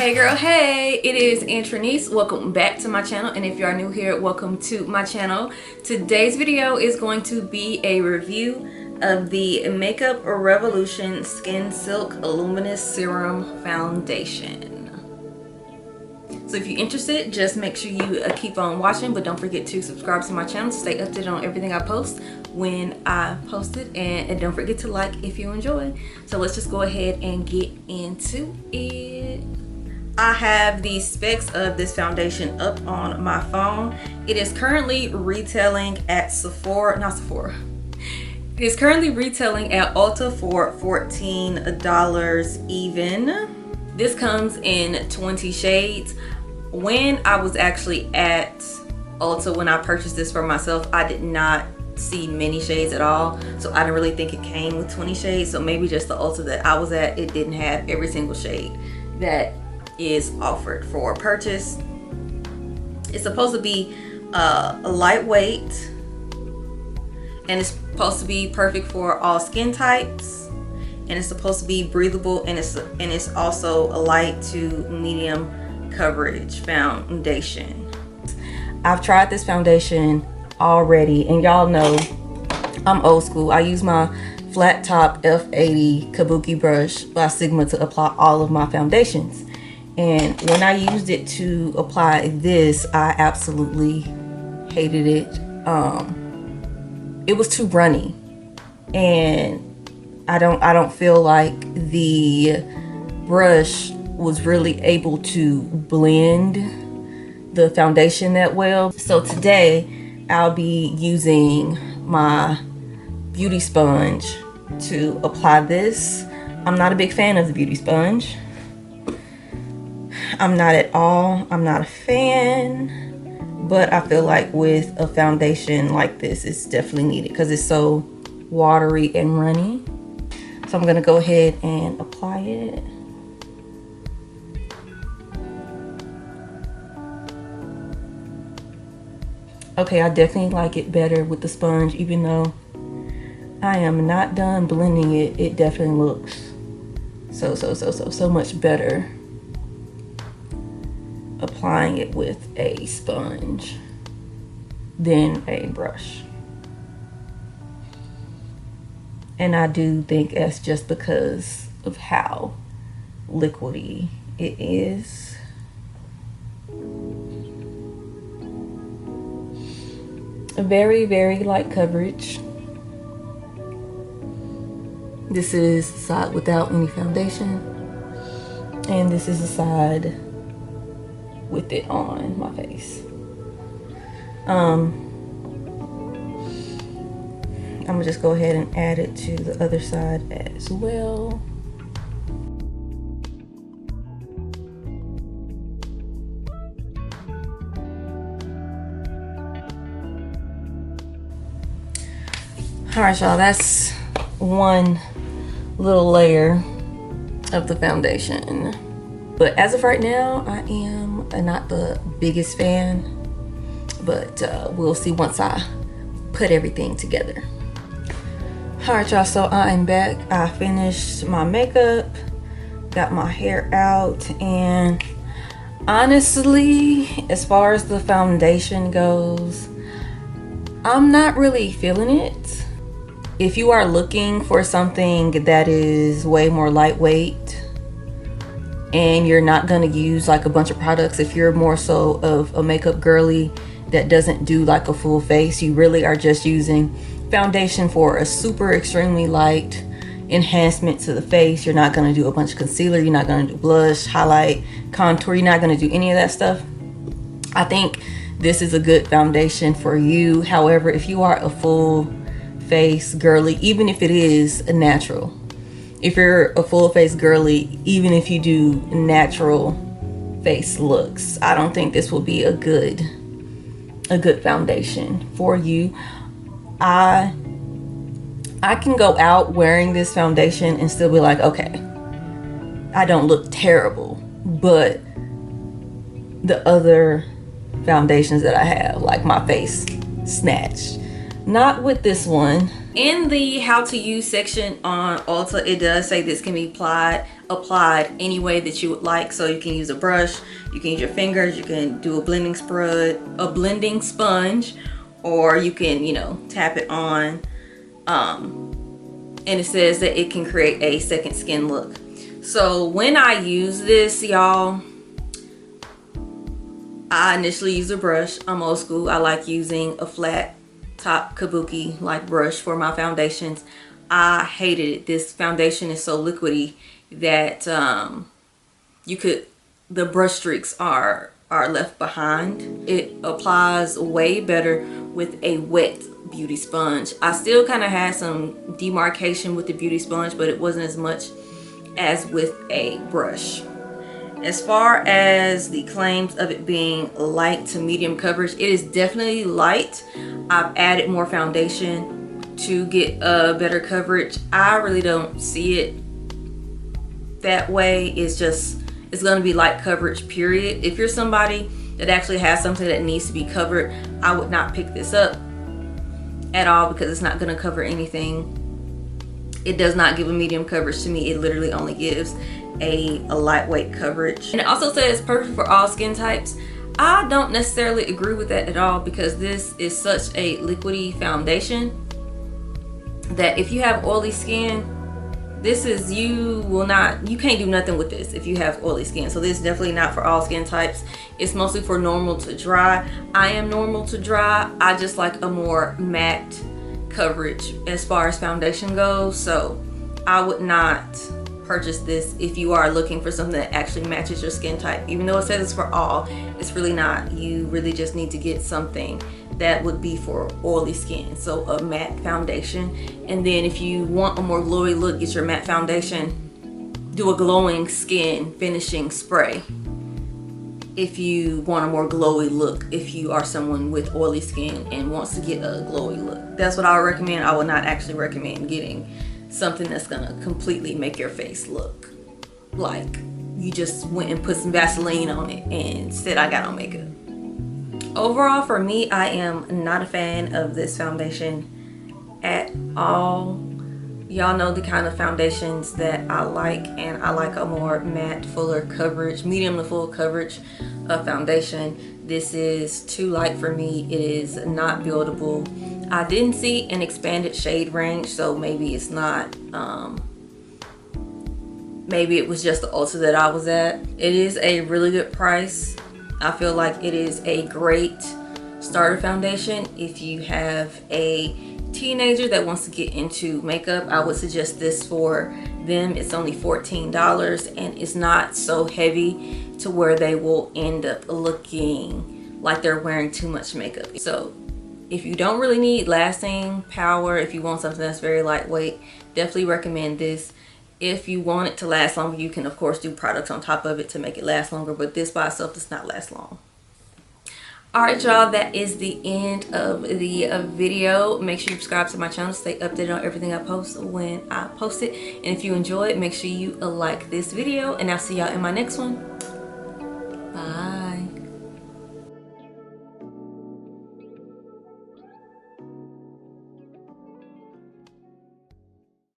Hey girl, hey, it is Antranice. Welcome back to my channel, and if you are new here, welcome to my channel. Today's video is going to be a review of the Makeup Revolution Skin Silk Luminous Serum Foundation. So if you're interested, just make sure you keep on watching, but don't forget to subscribe to my channel to stay updated on everything I post when I post it, and don't forget to like if you enjoy. So let's just go ahead and get into it. I have the specs of this foundation up on my phone. It is currently retailing at It is currently retailing at Ulta for $14 even. This comes in 20 shades. When I was actually at Ulta when I purchased this for myself, I did not see many shades at all, so I didn't really think it came with 20 shades. So maybe just the Ulta that I was at, it didn't have every single shade that is offered for purchase. It's supposed to be lightweight, and it's supposed to be perfect for all skin types, and it's supposed to be breathable, and it's also a light to medium coverage foundation. I've tried this foundation already, and y'all know I'm old school. I use my flat top F80 kabuki brush by Sigma to apply all of my foundations. And when I used it to apply this, I absolutely hated it. It was too runny, and I don't feel like the brush was really able to blend the foundation that well. So today I'll be using my beauty sponge to apply this. I'm not a big fan of the beauty sponge. I'm not a fan, but I feel like with a foundation like this, it's definitely needed because it's so watery and runny. So I'm gonna go ahead and apply it. Okay, I definitely like it better with the sponge, even though I am not done blending it. It definitely looks so much better applying it with a sponge than a brush. And I do think that's just because of how liquidy it is. A very light coverage. This is the side without any foundation, and this is the side with it on my face. I'm gonna just go ahead and add it to the other side as well. All right, y'all, that's one little layer of the foundation. But as of right now, I am not the biggest fan, but we'll see once I put everything together. All right, y'all, so I'm back. I finished my makeup, got my hair out, and honestly, as far as the foundation goes, I'm not really feeling it. If you are looking for something that is way more lightweight, and you're not gonna use like a bunch of products, if you're more so of a makeup girly that doesn't do like a full face, you really are just using foundation for a super extremely light enhancement to the face. You're not gonna do a bunch of concealer, you're not gonna do blush, highlight, contour, you're not gonna do any of that stuff. I think this is a good foundation for you. However, if you are a full face girly, even if it is a natural, if you're a full face girly, even if you do natural face looks, I don't think this will be a good foundation for you. I can go out wearing this foundation and still be like, okay, I don't look terrible. But the other foundations that I have, like my face snatched. Not with this one. In the how to use section on Ulta, it does say this can be applied applied any way that you would like. So you can use a brush, you can use your fingers, you can do a blending sponge, or you can, you know, tap it on. And it says that it can create a second skin look. So when I use this, y'all, I initially use a brush. I'm old school. I like using a flat top kabuki like brush for my foundations. I hated it. This foundation is so liquidy that the brush streaks are left behind. It applies way better with a wet beauty sponge. I still kind of had some demarcation with the beauty sponge, but it wasn't as much as with a brush. As far as the claims of it being light to medium coverage, it is definitely light. I've added more foundation to get a better coverage. I really don't see it that way. It's going to be light coverage, period. If you're somebody that actually has something that needs to be covered, I would not pick this up at all, because it's not going to cover anything. It does not give a medium coverage to me. It literally only gives a lightweight coverage. And it also says perfect for all skin types. I don't necessarily agree with that at all, because this is such a liquidy foundation that if you have oily skin, you can't do nothing with this if you have oily skin. So this is definitely not for all skin types. It's mostly for normal to dry. I am normal to dry. I just like a more matte coverage as far as foundation goes. So I would not purchase this if you are looking for something that actually matches your skin type. Even though it says it's for all, it's really not. You really just need to get something that would be for oily skin, so a matte foundation. And then if you want a more glowy look, get your matte foundation, do a glowing skin finishing spray if you want a more glowy look, if you are someone with oily skin and wants to get a glowy look. That's what I would recommend. I would not actually recommend getting something that's gonna completely make your face look like you just went and put some Vaseline on it and said I got on makeup. Overall, for me, I am not a fan of this foundation at all. Y'all know the kind of foundations that I like, and I like a more matte, fuller coverage, medium to full coverage of foundation. This is too light for me. It is not buildable. I didn't see an expanded shade range, so maybe it's not, maybe it was just the Ulta that I was at. It is a really good price. I feel like it is a great starter foundation. If you have a teenager that wants to get into makeup, I would suggest this for them. It's only $14 and it's not so heavy to where they will end up looking like they're wearing too much makeup. So if you don't really need lasting power, if you want something that's very lightweight, definitely recommend this. If you want it to last longer, you can of course do products on top of it to make it last longer, but this by itself does not last long. Alright y'all, that is the end of the video. Make sure you subscribe to my channel to stay updated on everything I post when I post it. And if you enjoy it, make sure you like this video, and I'll see y'all in my next one.